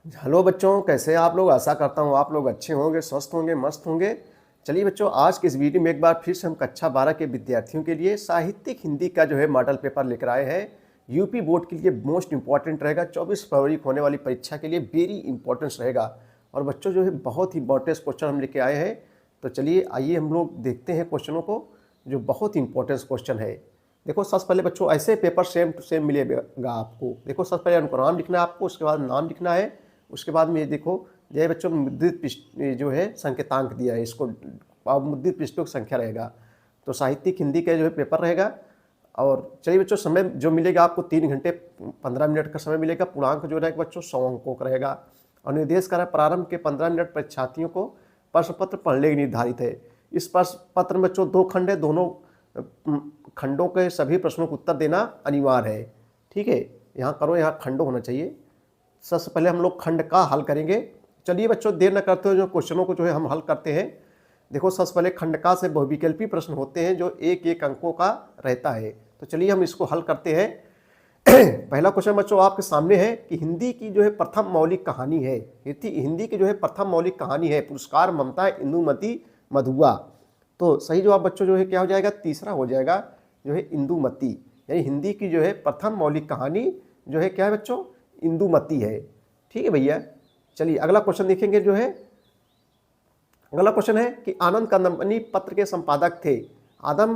Hello बच्चों, कैसे हैं आप लोग। आशा करता हूँ आप लोग अच्छे होंगे, स्वस्थ होंगे, मस्त होंगे। चलिए बच्चों, आज के इस वीडियो में एक बार फिर से हम कक्षा 12 के विद्यार्थियों के लिए साहित्यिक हिंदी का जो है मॉडल पेपर लेकर आए हैं। यूपी बोर्ड के लिए मोस्ट इंपॉर्टेंट रहेगा। 24 फरवरी को होने वाली परीक्षा के लिए वेरी इंपॉर्टेंस रहेगा। और बच्चों जो है बहुत ही इंपॉर्टेंट क्वेश्चन हम लेके आए हैं। तो चलिए आइए हम लोग देखते हैं क्वेश्चनों को, जो बहुत ही इंपॉर्टेंट क्वेश्चन है। देखो सबसे पहले बच्चों ऐसे पेपर सेम टू सेम मिलेगा आपको। देखो सबसे पहले अनुक्रम लिखना है आपको, उसके बाद नाम लिखना है, उसके बाद में ये देखो ये बच्चों मुद्रित पृष्ठ जो है संकेतांक दिया है, इसको मुद्रित पृष्ठों की संख्या रहेगा। तो साहित्यिक हिंदी का जो है पेपर रहेगा। और चलिए बच्चों, समय जो मिलेगा आपको 3 घंटे 15 मिनट का समय मिलेगा। पूर्णांक जो रहेगा बच्चों 100 अंकों का रहेगा। और निर्देश करा प्रारंभ के 15 मिनट परीक्षार्थियों को प्रश्न पत्र पढ़ने की निर्धारित है। इस प्रश्न पत्र में बच्चों 2 खंड है, दोनों खंडों के सभी प्रश्नों को उत्तर देना अनिवार्य है। ठीक है, यहाँ करो, यहाँ खंडों होना चाहिए। सबसे पहले हम लोग खंड का हल करेंगे। चलिए बच्चों देर न करते हुए जो क्वेश्चनों को जो है हम हल करते हैं। देखो सबसे पहले खंड का से बहुविकल्पी प्रश्न होते हैं जो 1-1 अंकों का रहता है। तो चलिए हम इसको हल करते हैं। पहला क्वेश्चन बच्चों आपके सामने है कि हिंदी की जो है प्रथम मौलिक कहानी है। हिंदी की जो है प्रथम मौलिक कहानी है पुरस्कार ममता इंदुमती मधुआ। तो सही जवाब बच्चों जो है क्या हो जाएगा, तीसरा हो जाएगा जो है इंदुमती। यानी हिंदी की जो है प्रथम मौलिक कहानी जो है क्या है बच्चों, इंदुमती है। ठीक है भैया। चलिए अगला क्वेश्चन देखेंगे। जो है अगला क्वेश्चन है कि आनंद कादम्बनी पत्र के संपादक थे। आदम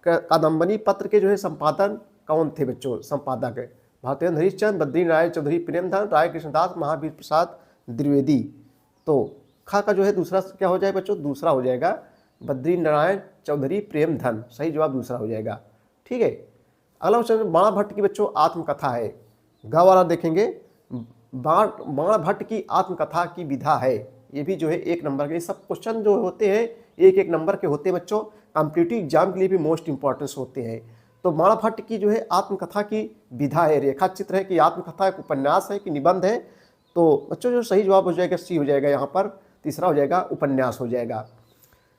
कादम्बनी पत्र के जो है संपादन कौन थे बच्चों, संपादक है भारतेंद्र हरिश्चंद्र, बद्री नारायण चौधरी प्रेमधन, राय कृष्णदास, महावीर प्रसाद द्विवेदी। तो खा का जो है दूसरा क्या हो जाएगा बच्चों, दूसरा हो जाएगा बद्री नारायण चौधरी प्रेमधन। सही जवाब दूसरा हो जाएगा। ठीक है। अगला क्वेश्चन बाण भट्ट की बच्चों आत्मकथा है। ग वाला देखेंगे, बाण भट्ट की आत्मकथा की विधा है। ये भी जो है 1 नंबर के। ये सब क्वेश्चन जो होते हैं 1-1 नंबर के होते हैं बच्चों। कॉम्पिटिटिव एग्जाम के लिए भी मोस्ट इंपॉर्टेंस होते हैं। तो बाण भट्ट की जो है आत्मकथा की विधा है, रेखा चित्र है कि आत्मकथा एक उपन्यास है कि निबंध है। तो बच्चों जो सही जवाब हो जाएगा सी हो जाएगा, यहाँ पर तीसरा हो जाएगा उपन्यास हो जाएगा।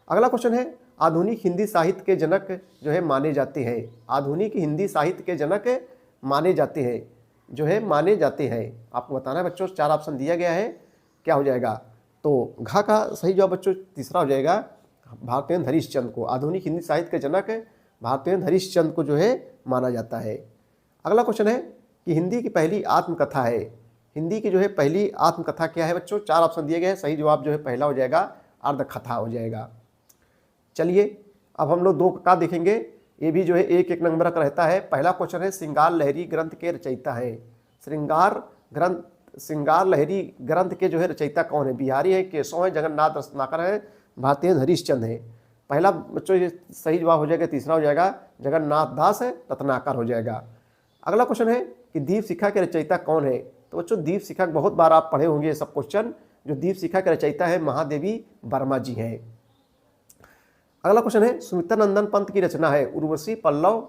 अगला क्वेश्चन है आधुनिक हिंदी साहित्य के जनक जो है माने जाते हैं। आधुनिक हिंदी साहित्य के जनक माने जाते हैं, जो है माने जाते हैं। आपको बताना है बच्चों, 4 ऑप्शन दिया गया है, क्या हो जाएगा। तो घा का सही जवाब बच्चों तीसरा हो जाएगा भारतेंद्र हरिश्चंद्र को। आधुनिक हिंदी साहित्य के जनक भारतेंद्र हरिश्चंद्र को जो है माना जाता है। अगला क्वेश्चन है कि हिंदी की पहली आत्मकथा है। हिंदी की जो है पहली आत्मकथा क्या है बच्चों, 4 ऑप्शन दिए गए हैं। सही जवाब जो है पहला हो जाएगा अर्धकथा हो जाएगा। चलिए अब हम लोग 2 का देखेंगे। ये भी जो है 1-1 नंबर का रहता है। पहला क्वेश्चन है श्रृंगार लहरी ग्रंथ के रचयिता है। श्रृंगार लहरी ग्रंथ के जो है रचयिता कौन है। बिहारी है, केशव है, जगन्नाथ रत्नाकर है, भारतेंद्र हरिश्चंद्र है। पहला बच्चों ये सही जवाब हो जाएगा, तीसरा हो जाएगा जगन्नाथ दास है, रत्नाकर हो जाएगा। अगला क्वेश्चन है कि दीप शिखा के रचयिता कौन है। तो बच्चों दीप शिखा बहुत बार आप पढ़े होंगे ये सब क्वेश्चन। जो दीप शिखा के रचयिता है महादेवी वर्मा जी हैं। अगला क्वेश्चन है सुमित्रा नंदन पंत की रचना है उर्वशी पल्लव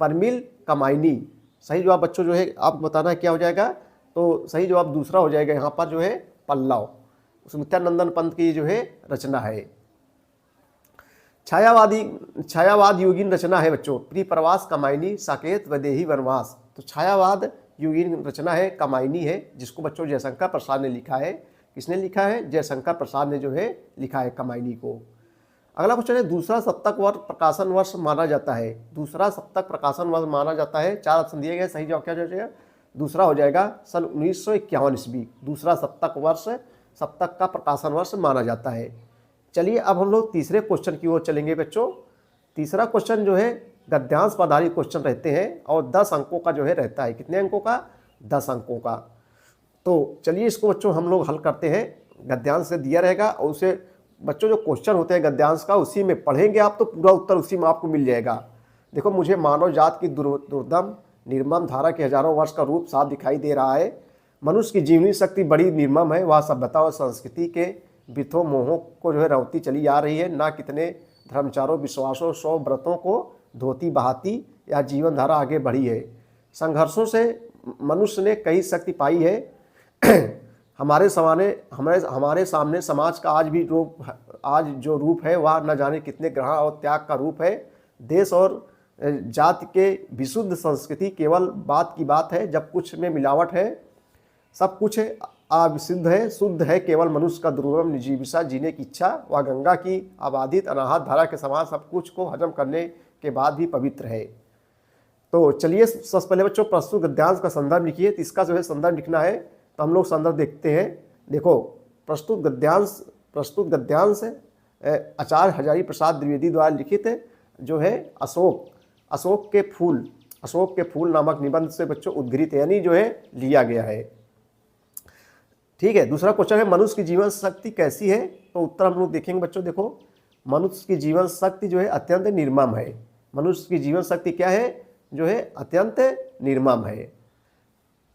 परमिल कामायनी। सही जवाब बच्चों जो है आपको बताना है क्या हो जाएगा। तो सही जवाब दूसरा हो जाएगा, यहाँ पर जो है पल्लव सुमित्रा नंदन पंत की जो है रचना है। छायावाद योगीन रचना है बच्चों प्रिप्रवास कामायनी साकेत वैदेही वनवास। तो छायावाद योगीन रचना है कामायनी है, जिसको बच्चों जयशंकर प्रसाद ने लिखा है। किसने लिखा है, जयशंकर प्रसाद ने जो है लिखा है कामायनी को। अगला क्वेश्चन है दूसरा सप्तक वर्ष प्रकाशन वर्ष माना जाता है। दूसरा सप्तक प्रकाशन वर्ष माना जाता है। 4 ऑप्शन दिए गए, सही जवाब क्या हो जाएगा, दूसरा हो जाएगा सन 1951 ईस्वी। दूसरा सप्तक का प्रकाशन वर्ष माना जाता है। चलिए अब हम लोग तीसरे क्वेश्चन की ओर चलेंगे बच्चों। तीसरा क्वेश्चन जो है गद्यांश पर आधारित क्वेश्चन रहते हैं और 10 अंकों का जो है रहता है। कितने अंकों का, 10 अंकों का। तो चलिए इसको बच्चों हम लोग हल करते हैं। गद्यांश से दिया रहेगा और उसे बच्चों जो क्वेश्चन होते हैं गद्यांश का उसी में पढ़ेंगे आप, तो पूरा उत्तर उसी में आपको मिल जाएगा। देखो मुझे मानव जात की दुर्दम निर्मम धारा के हजारों वर्ष का रूप साफ दिखाई दे रहा है। मनुष्य की जीवनी शक्ति बड़ी निर्मम है, वह सभ्यता और संस्कृति के बिथों मोहों को जो है रौती चली आ रही है। ना कितने धर्मचारों विश्वासों 100 व्रतों को धोती बहाती या जीवन धारा आगे बढ़ी है। संघर्षों से मनुष्य ने कई शक्ति पाई है। हमारे सामने समाज का आज जो रूप है वह न जाने कितने ग्रहण और त्याग का रूप है। देश और जाति के विशुद्ध संस्कृति केवल बात की बात है, जब कुछ में मिलावट है सब कुछ अविशुद्ध है, शुद्ध है केवल मनुष्य का दुर्लभ निजीविषा, जीने की इच्छा। वह गंगा की अबाधित अनाहत धारा के समान सब कुछ को हजम करने के बाद भी पवित्र है। तो चलिए सबसे पहले बच्चों प्रस्तुत गद्यांश का संदर्भ लिखिए। तो इसका जो है संदर्भ लिखना है, तो हम लोग संदर्भ देखते हैं। देखो प्रस्तुत गद्यांश आचार्य हजारी प्रसाद द्विवेदी द्वारा लिखित जो है अशोक के फूल नामक निबंध से बच्चों उद्घृत यानी जो है लिया गया है। ठीक है, दूसरा क्वेश्चन है मनुष्य की जीवन शक्ति कैसी है? तो उत्तर हम लोग देखेंगे बच्चों। देखो मनुष्य की जीवन शक्ति जो है अत्यंत निर्मम है। मनुष्य की जीवन शक्ति क्या है? जो है अत्यंत निर्मम है।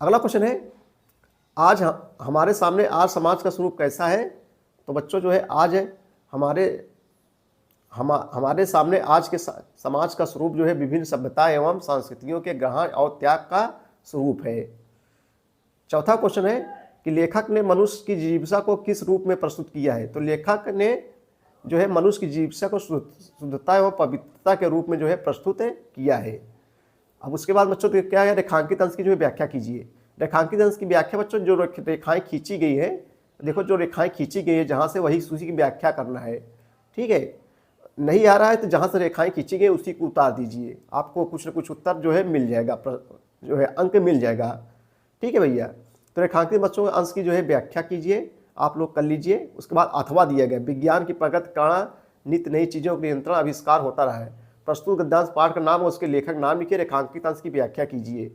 अगला क्वेश्चन है आज हमारे सामने आज समाज का स्वरूप कैसा है? तो बच्चों जो है आज हमारे सामने आज के समाज का स्वरूप जो है विभिन्न सभ्यता एवं संस्कृतियों के ग्रहण और त्याग का स्वरूप है। चौथा क्वेश्चन है कि लेखक ने मनुष्य की जीविका को किस रूप में प्रस्तुत किया है? तो लेखक ने जो है मनुष्य की जीविका को शुद्धता एवं पवित्रता के रूप में जो है प्रस्तुत किया है। अब उसके बाद बच्चों तो क्या है, रेखांकित अंश की जो है व्याख्या कीजिए। रेखांकित अंश की व्याख्या बच्चों जो रेखाएं खींची गई है, देखो जो रेखाएं खींची गई है जहाँ से वही सूची की व्याख्या करना है। ठीक है, नहीं आ रहा है तो जहाँ से रेखाएं खींची गई उसी को उतार दीजिए, आपको कुछ न कुछ उत्तर जो है मिल जाएगा, जो है अंक मिल जाएगा। ठीक है भैया, तो रेखांकित बच्चों अंश की जो है व्याख्या कीजिए, आप लोग कर लीजिए। उसके बाद अथवा दिया गया विज्ञान की प्रगति के कारण नित्य नई चीज़ों का नियंत्रण आविष्कार होता रहा है। प्रस्तुत गद्यांश पाठ का नाम और उसके लेखक नाम लिखिए। रेखांकित अंश की व्याख्या कीजिए।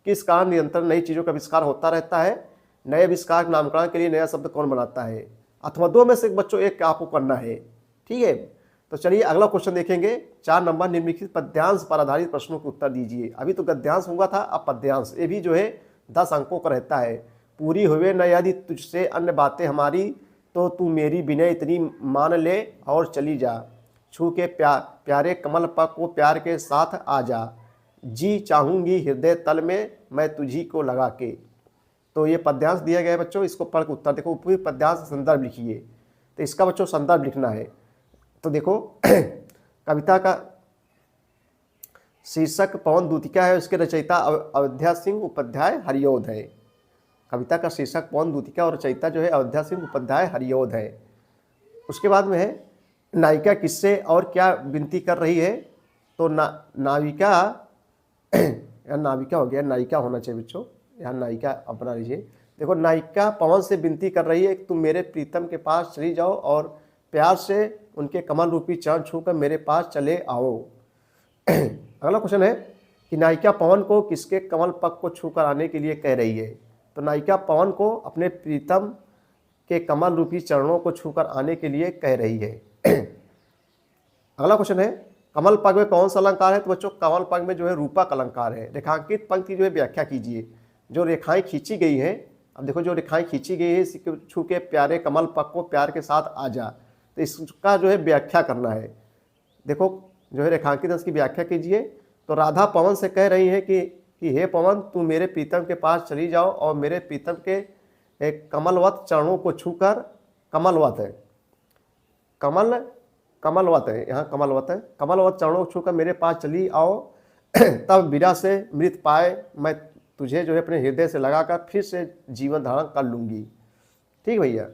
किस कारण निरंतर नई चीज़ों का आविष्कार होता रहता है? नए आविष्कार के नामकरण के लिए नया शब्द कौन बनाता है? अथवा दो में से बच्चों एक आपको करना है। ठीक है, तो चलिए अगला क्वेश्चन देखेंगे। 4 नंबर निम्नलिखित पद्यांश पर आधारित प्रश्नों के उत्तर दीजिए। अभी तो गद्यांश हुआ था, अब पद्यांश, ये भी जो है 10 अंकों का रहता है। पूरी हुए न यदि तुझसे अन्य बातें हमारी, तो तू मेरी विनय इतनी मान ले और चली जा। छू के प्यारे कमल पग को प्यार के साथ आ जा। जी चाहूँगी हृदय तल में मैं तुझी को लगा के। तो ये पद्यांश दिया गया है बच्चों, इसको पढ़ के उत्तर देखो। पूरी पद्यांश संदर्भ लिखिए। तो इसका बच्चों संदर्भ लिखना है। तो देखो कविता का शीर्षक पवन दूतिका है, उसके रचयिता अयोध्या सिंह उपाध्याय हरिऔध है। कविता का शीर्षक पवन दूतिका और रचयिता जो है अयोध्या सिंह उपाध्याय हरिऔध है। उसके बाद में है नायिका किससे और क्या विनती कर रही है? तो नाविका या नाविका हो गया, नायिका होना चाहिए बच्चों, यहाँ नायिका अपना लीजिए। देखो नायिका पवन से विनती कर रही है कि तुम मेरे प्रीतम के पास चली जाओ और प्यार से उनके कमल रूपी चरण छूकर मेरे पास चले आओ। अगला क्वेश्चन है कि नायिका पवन को किसके कमल पग को छूकर आने के लिए कह रही है? तो नायिका पवन को अपने प्रीतम के कमल रूपी चरणों को छूकर आने के लिए कह रही है। अगला क्वेश्चन है कमल पग में कौन सा अलंकार है? तो बच्चों कमल पग में जो है रूपक अलंकार है। रेखांकित पंक्ति जो है व्याख्या कीजिए। जो रेखाएं खींची गई है, अब देखो जो रेखाएं खींची गई है, इसी छू के प्यारे कमल पग को प्यार के साथ आ जा, तो इसका जो है व्याख्या करना है। देखो जो है रेखांकित अंश की व्याख्या कीजिए। तो राधा पवन से कह रही है कि हे पवन तू मेरे प्रीतम के पास चली जाओ और मेरे प्रीतम के कमलवत चरणों को छूकर, कमलवत है, कमलवत है, यहाँ कमलवत है, कमलवत चरणों को छूकर मेरे पास चली आओ। तब विरह से मृत पाए मैं तुझे जो है अपने हृदय से लगाकर फिर से जीवन धारण कर लूँगी। ठीक भैया।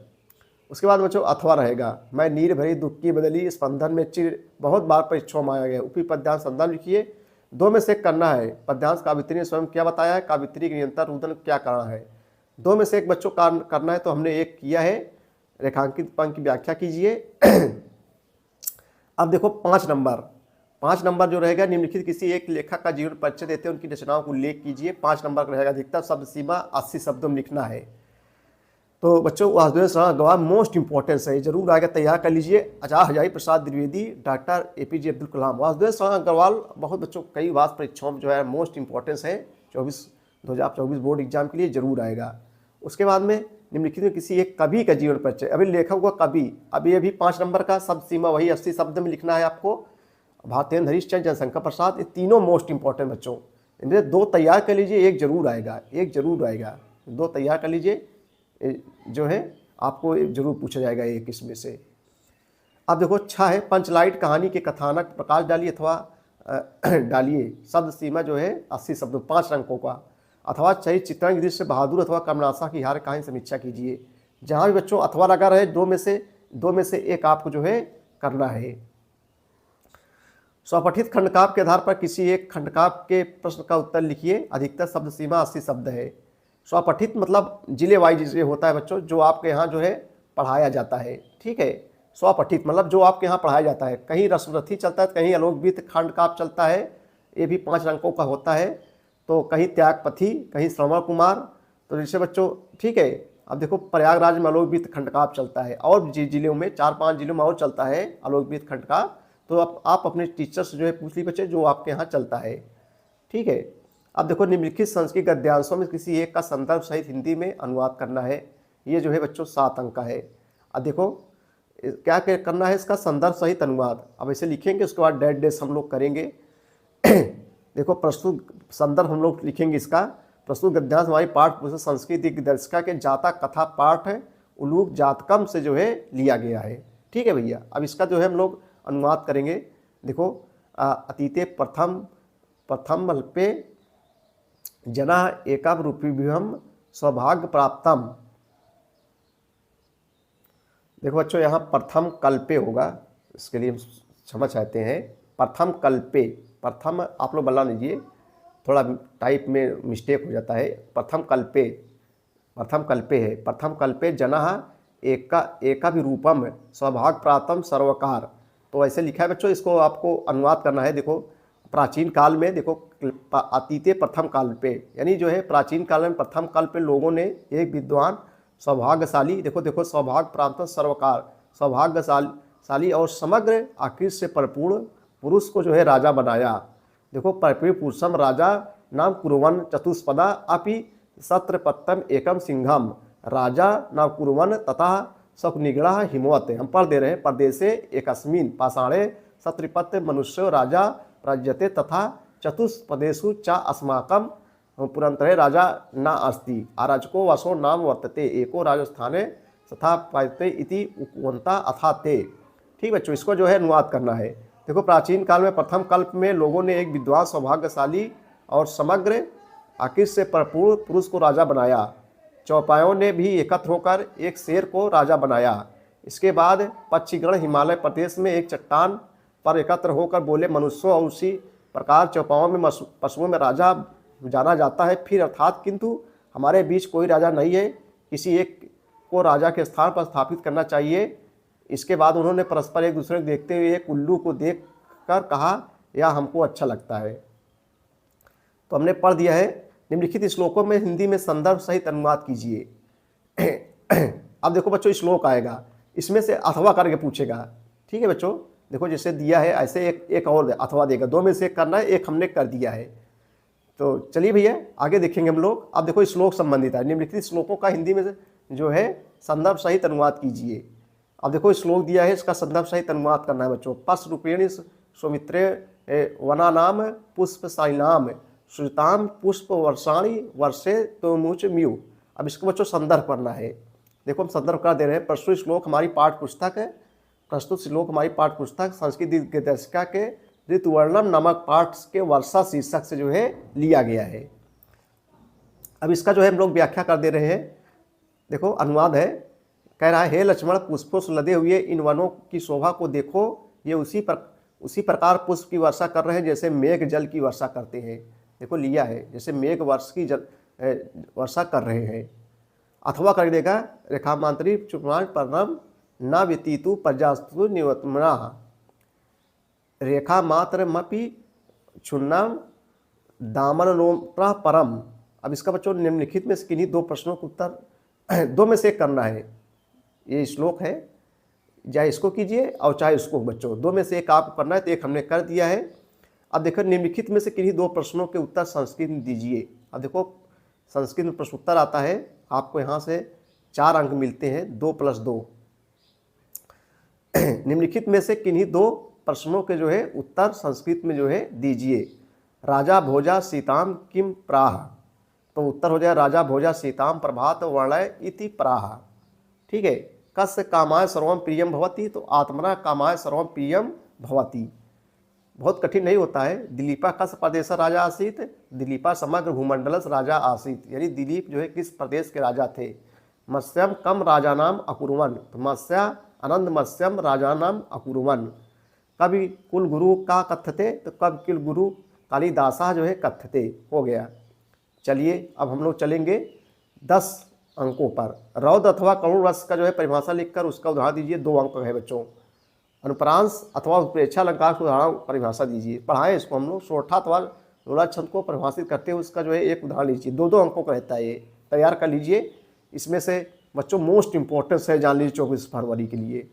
उसके बाद बच्चों अथवा रहेगा। मैं नीर भरी दुख की बदली स्पंदन में चिर बहुत बार परीक्षाओं में आया गया। उपी पद्यांश संदर्भ लिखिए। 2 में से करना है। पद्यांश काव्यत्री ने स्वयं क्या बताया है? काव्यत्री के निरंतर रुदन क्या कारण है? 2 में से एक बच्चों करना है, तो हमने एक किया है। रेखांकित पंक्ति की व्याख्या कीजिए। अब देखो 5 नंबर जो रहेगा निम्नलिखित किसी एक लेखक का जीवन परिचय देते हैं उनकी रचनाओं को उल्लेख कीजिए। 5 नंबर का रहेगा। अधिकतम शब्द सीमा 80 शब्दों में लिखना है। तो बच्चों वासुदेव शरण गवाह मोस्ट इंपॉर्टेंस है, जरूर आगे तैयार कर लीजिए। आचार्य हजारी प्रसाद द्विवेदी, डॉक्टर APJ अब्दुल कलाम। वासुदेव शरण अग्रवाल बहुत बच्चों कई बार परीक्षाओं में जो है मोस्ट इंपॉर्टेंस है। 2024 बोर्ड एग्जाम के लिए जरूर आएगा। उसके बाद में निम्नलिखित में किसी एक कवि का जीवन परिचय। अभी लेखक का कवि, अभी ये भी 5 नंबर का शब्द सीमा वही 80 शब्द में लिखना है आपको। भारतेंद्र हरिश्चंद्र, जनशंकर प्रसाद, ये तीनों मोस्ट इंपॉर्टेंट बच्चों। इनमें 2 तैयार कर लीजिए, एक जरूर आएगा, 2 तैयार कर लीजिए, जो है आपको जरूर पूछा जाएगा एक इसमें से। अब देखो 6 है पंचलाइट कहानी के कथानक प्रकाश डालिए अथवा डालिए। शब्द सीमा जो है 80 शब्दों, 5 अंकों का। अथवा चरित्र चित्रण की दृष्टि से बहादुर अथवा कर्मनाशा की हार कहानी समीक्षा कीजिए। जहाँ भी बच्चों अथवा लगा रहे दो में से एक आपको जो है करना है। स्वपठित खंडकाव्य के आधार पर किसी एक खंडकाव्य के प्रश्न का उत्तर लिखिए। अधिकतर शब्द सीमा 80 शब्द है। स्वपठित मतलब जिले वाइज होता है बच्चों, जो आपके यहाँ जो है पढ़ाया जाता है। ठीक है, स्वपठित मतलब जो आपके यहाँ पढ़ाया जाता है। कहीं रसरथी चलता है, कहीं आलोकविद खंडकाव्य चलता है, ये भी 5 अंकों का होता है। तो कहीं त्यागपथी, कहीं श्रवण कुमार। तो जैसे बच्चों ठीक है, अब देखो प्रयागराज में आलोकविद खंडकाव्य चलता है, और जिलों में 4-5 जिलों में और चलता है आलोकविद खंडकाव्य। तो आप अपने टीचर से जो है पूछ लीजिए बच्चे, जो आपके यहाँ चलता है। ठीक है, अब देखो निम्नलिखित संस्कृत गद्यांशों में किसी एक का संदर्भ सहित हिंदी में अनुवाद करना है। ये जो है बच्चों 7 अंक का है। अब देखो क्या करना है, इसका संदर्भ सहित अनुवाद। अब ऐसे लिखेंगे, उसके बाद डैश हम लोग करेंगे। देखो प्रस्तुत संदर्भ हम लोग लिखेंगे इसका। प्रस्तुत गद्यांश हमारी पाठ पुस्तक संस्कृत दिग्दर्शिका के जाता कथा पाठ है उलूक जातकम से जो है लिया गया है। ठीक है भैया, अब इसका जो है हम लोग अनुवाद करेंगे। देखो अतीते प्रथम अल्पे जना एकाम रूपीभ्यम सौभाग्य प्राप्तम। देखो बच्चों यहाँ प्रथम कल्पे होगा, इसके लिए क्षमा चाहते हैं। प्रथम कल्पे, प्रथम आप लोग बना लीजिए, थोड़ा टाइप में मिस्टेक हो जाता है। प्रथम कल्पे है। प्रथम कल्पे जनः एका भी रूपम सौभाग्य प्राप्तम सर्वकार। तो ऐसे लिखा है बच्चों, इसको आपको अनुवाद करना है। देखो प्राचीन काल में, देखो अतीते प्रथम काल पे, यानी जो है प्राचीन काल में प्रथम काल पे लोगों ने एक विद्वान सौभाग्यशाली, देखो सौभाग्य प्राप्त सर्वकार, सौभाग्यशाली और समग्र आकृति से परिपूर्ण पुरुष को जो है राजा बनाया। देखो परिपूर्ण पुरुषम राजा नाम कुरुवन चतुष्पदा अपि सत्रपत्तम एकम सिंहम राजा नाम कुरुवन तथा शकुनिगड़ा हिमवत। हम पढ़ दे रहे हैं। प्रदेशे एकस्मिन पाषाणे सत्रिपत्त मनुष्यो राजा प्रज्यते तथा चतुष्पदेषु च अस्माकं पुरंतरे राजा न अस्ति अराजको वसो नाम वर्तते एको राजस्थाने तथा पायते इति उक्वंता अथा ते। ठीक बच्चों, इसको जो है अनुवाद करना है। देखो प्राचीन काल में प्रथम कल्प में लोगों ने एक विद्वान सौभाग्यशाली और समग्र आकृति से परिपूर्ण पुरुष को राजा बनाया। चौपायों ने भी एकत्र होकर एक शेर को राजा बनाया। इसके बाद पक्षीगण हिमालय प्रदेश में एक चट्टान पर एकत्र होकर बोले मनुष्यों, और उसी प्रकार चौपायों में पशुओं में राजा जाना जाता है। फिर अर्थात किंतु हमारे बीच कोई राजा नहीं है, किसी एक को राजा के स्थान पर स्थापित करना चाहिए। इसके बाद उन्होंने परस्पर एक दूसरे को देखते हुए एक उल्लू को देख कर कहा, यह हमको अच्छा लगता है। तो हमने पढ़ दिया है। निम्नलिखित श्लोकों में हिंदी में संदर्भ सहित अनुवाद कीजिए। अब देखो बच्चों श्लोक आएगा, इसमें से अथवा करके पूछेगा। ठीक है बच्चों, देखो जैसे दिया है ऐसे एक और अथवा देगा। 2 में से एक करना है, एक हमने कर दिया है। तो चलिए भैया आगे देखेंगे हम लोग। अब देखो श्लोक संबंधित है। निम्नलिखित श्लोकों का हिंदी में जो है संदर्भ सहित अनुवाद कीजिए। अब देखो श्लोक दिया है, इसका संदर्भ सहित अनुवाद करना है बच्चों। पश रूपेण सौमित्रे वना नाम पुष्प साइनाम श्रुताम पुष्प वर्षाणी वर्षे तो मुच म्यू। अब इसको बच्चों संदर्भ करना है। देखो हम संदर्भ कर दे रहे हैं। प्रस्तुत श्लोक हमारी पाठ पुस्तक है। प्रस्तुत श्लोक हमारी पाठ पुस्तक संस्कृत दिग्दर्शिका के ऋतुवर्णम नामक पाठ के वर्षा शीर्षक से जो है लिया गया है। अब इसका जो है हम लोग व्याख्या कर दे रहे हैं। देखो अनुवाद है, कह रहा है हे लक्ष्मण, पुष्पों से लदे हुए इन वनों की शोभा को देखो। ये उसी प्रकार पुष्प की वर्षा कर रहे हैं जैसे मेघ जल की वर्षा करते हैं। देखो लिया है, जैसे मेघ वर्ष की वर्षा कर रहे हैं। अथवा कर देगा रेखामांतरी चुपमान परम न व्यतीतु प्रजास्तु निवत्मना रेखा मात्र मपि क्षुन्नम दामन परम। अब इसका बच्चों निम्नलिखित में से किन्हीं 2 प्रश्नों का उत्तर 2 में से एक करना है। ये श्लोक है, चाहे इसको कीजिए और चाहे उसको बच्चों, 2 में से एक आपको करना है। तो एक हमने कर दिया है। अब देखो निम्नलिखित में से किन्हीं 2 प्रश्नों के उत्तर संस्कृत में दीजिए। अब देखो संस्कृत में प्रश्न उत्तर आता है, आपको यहाँ से 4 अंक मिलते हैं, 2 + 2। निम्नलिखित में से किन्हीं 2 प्रश्नों के जो है उत्तर संस्कृत में जो है दीजिए। राजा भोजा सीताम किम प्राह। तो उत्तर हो जाए राजा भोजा सीताम प्रभात वर्णय इति प्राह। ठीक है, कस्य कामाय सर्वम प्रियम भवति। तो आत्मना कामाय सर्वम प्रियम भवति। बहुत कठिन नहीं होता है। दिलीपा कस प्रदेश राजा आसीत, दिलीपा समग्र भूमंडलस राजा आसीत, यानी दिलीप जो है किस प्रदेश के राजा थे। मत्स्यम कम राजा नाम अकुर्वन, तो मत्स्य अनंत मत्स्यम राजा नाम अकुर्वन। कवि कुल गुरु का कथ्यते, तो कवि कुल गुरु कालिदासा जो है कथ्यते हो गया। चलिए अब हम लोग चलेंगे 10 अंकों पर। रौद्र अथवा करुण रस का जो है परिभाषा लिखकर उसका उदाहरण दीजिए। 2 अंक है बच्चों। अनुप्रांश अथवा उत्प्रेक्षा अलंकार को उदाहरण परिभाषा दीजिए। पढ़ाएं इसको हम लोग। सोठा अथवा लोला छंद को परिभाषित करते हुए उसका जो है एक उदाहरण लीजिए। 2 अंकों का रहता है, ये तैयार कर लीजिए। इसमें से बच्चों मोस्ट इंपॉर्टेंस है, जान लीजिए 24 फरवरी के लिए।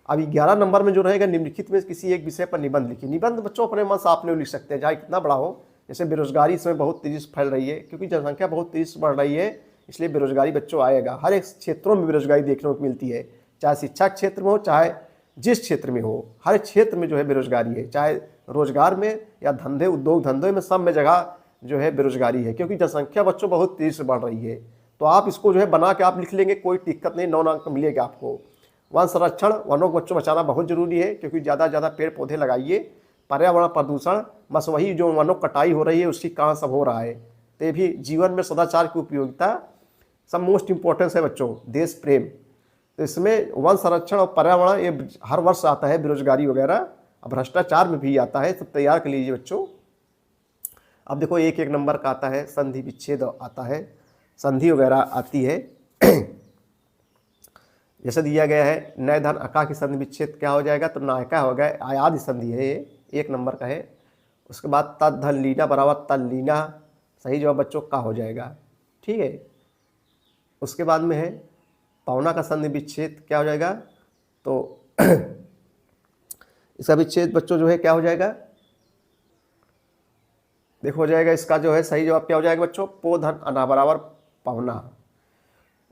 अभी 11 नंबर में जो रहेगा निम्नलिखित में किसी एक विषय पर निबंध लिखिए। निबंध बच्चों अपने मन से आप लोग लिख सकते हैं, चाहे कितना बड़ा हो। जैसे बेरोजगारी इसमें बहुत तेजी से फैल रही है, क्योंकि जनसंख्या बहुत तेजी से बढ़ रही है, इसलिए बेरोजगारी बच्चों आएगा। हर एक क्षेत्रों में बेरोजगारी देखने को मिलती है, चाहे शिक्षा क्षेत्र में हो, चाहे जिस क्षेत्र में हो, हर क्षेत्र में जो है बेरोजगारी है। चाहे रोजगार में या धंधे उद्योग धंधों में, सब में जगह जो है बेरोजगारी है, क्योंकि जनसंख्या बच्चों बहुत तेजी से बढ़ रही है। तो आप इसको जो है बना के आप लिख लेंगे, कोई दिक्कत नहीं, 9 अंक मिलेगा आपको। वन संरक्षण, वनों को बच्चों बचाना बहुत जरूरी है, क्योंकि ज़्यादा से ज़्यादा पेड़ पौधे लगाइए। पर्यावरण प्रदूषण, बस वही जो वनों कटाई हो रही है उसकी कारण सब हो रहा है। तो ये भी जीवन में सदाचार की उपयोगिता सब मोस्ट इम्पोर्टेंस है बच्चों। देश प्रेम, तो इसमें वन संरक्षण और पर्यावरण ये हर वर्ष आता है। बेरोजगारी वगैरह, अब भ्रष्टाचार में भी आता है, तो तैयार कर लीजिए बच्चों। अब देखो 1-1 नंबर का आता है, संधि विच्छेद आता है, संधि वगैरह आती है। जैसे दिया गया है नए धन अका की संधि विच्छेद क्या हो जाएगा, तो नायका हो गया, आयाद संधि है, ये 1 नंबर का है। उसके बाद तद धन लीना बराबर तल लीना, सही जवाब बच्चों का हो जाएगा। ठीक है। उसके बाद में है पौना का संधि विच्छेद क्या हो जाएगा, तो इसका विच्छेद बच्चों जो है क्या हो जाएगा, देखो हो जाएगा इसका जो है सही जवाब क्या हो जाएगा बच्चों, पो धन अना बराबर पवना।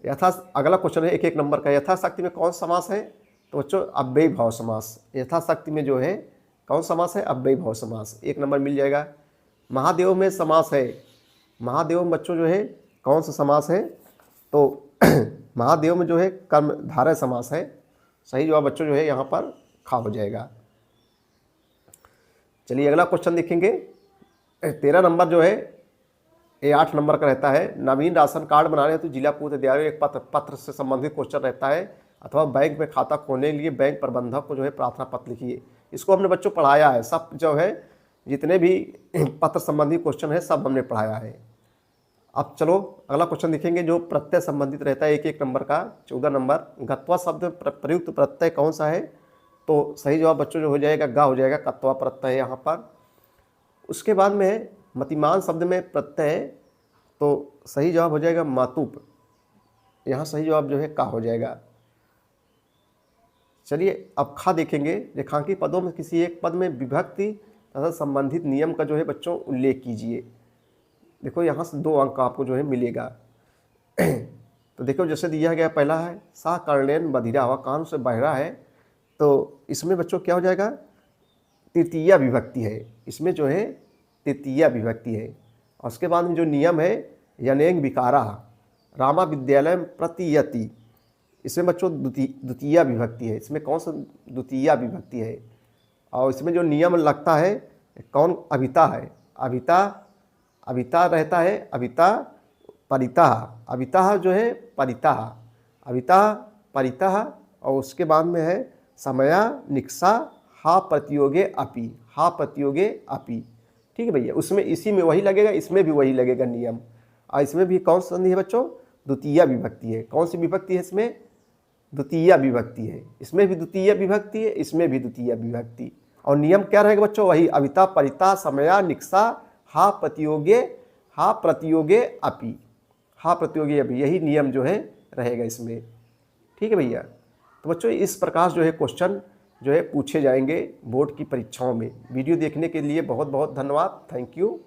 यथा अगला क्वेश्चन है 1-1 नंबर का। यथाशक्ति में कौन समास है, तो बच्चों अव्ययी भाव समास। यथाशक्ति में जो है कौन समास है, अव्ययी भाव समास, 1 नंबर मिल जाएगा। महादेव में समास है, महादेव में बच्चों जो है कौन सा समास है, तो महादेव में जो है कर्मधारय समास है। सही जवाब बच्चों जो है यहाँ पर खा हो जाएगा। चलिए अगला क्वेश्चन देखेंगे। 13 नंबर जो है ये 8 नंबर का रहता है। नवीन राशन कार्ड बनाने तो जिला पूर्व विद्यालय एक पत्र से संबंधित क्वेश्चन रहता है, अथवा बैंक में खाता खोलने के लिए बैंक प्रबंधक को जो है प्रार्थना पत्र लिखिए। इसको हमने बच्चों पढ़ाया है, सब जो है जितने भी पत्र संबंधी क्वेश्चन है सब हमने पढ़ाया है। अब चलो अगला क्वेश्चन देखेंगे जो प्रत्यय संबंधित रहता है 1-1 नंबर का। 14 नंबर, गत्वा शब्द प्रयुक्त प्रत्यय कौन सा है, तो सही जवाब बच्चों जो हो जाएगा गा हो जाएगा, कत्वा प्रत्यय है यहाँ पर। उसके बाद में है मतिमान शब्द में प्रत्यय, तो सही जवाब हो जाएगा मातुप, यहाँ सही जवाब जो है का हो जाएगा। चलिए अब खा देखेंगे। रेखांकित पदों में किसी एक पद में विभक्ति तथा संबंधित नियम का जो है बच्चों उल्लेख कीजिए। देखो यहाँ से 2 अंक आपको जो है मिलेगा। तो देखो जैसे दिया गया पहला है सा कर्णेन बधिरा हुआ, कान से बहरा है, तो इसमें बच्चों क्या हो जाएगा, तृतीया विभक्ति है, इसमें जो है तृतीया विभक्ति है। और उसके बाद में जो नियम है यनेंग विकारा रामा विद्यालय प्रतीयति, इसमें बच्चों द्वितीया विभक्ति है। इसमें कौन सा द्वितीया विभक्ति है, और इसमें जो नियम लगता है कौन, अभिता है, अभिता रहता है, अभिता परिता, अभिता जो है परिता, अभिता परिता। और उसके बाद में है समया निक्सा हा प्रतियोगे अपि, हा प्रतियोगे अपि। ठीक है भैया, उसमें इसी में वही लगेगा, इसमें भी वही लगेगा नियम। और इसमें भी कौन सा संधि है बच्चों, द्वितीया विभक्ति है। कौन सी विभक्ति है इसमें, द्वितीया विभक्ति है। इसमें भी द्वितीया विभक्ति है, इसमें भी द्वितीया विभक्ति। और नियम क्या रहेगा बच्चों, वही अभिता परिता समया निक्सा हा प्रतियोगे अपि, हा प्रतियोगे अपि, यही नियम जो है रहेगा इसमें। ठीक है भैया। तो बच्चों इस प्रकार जो है क्वेश्चन जो है पूछे जाएंगे बोर्ड की परीक्षाओं में। वीडियो देखने के लिए बहुत बहुत धन्यवाद। Thank you.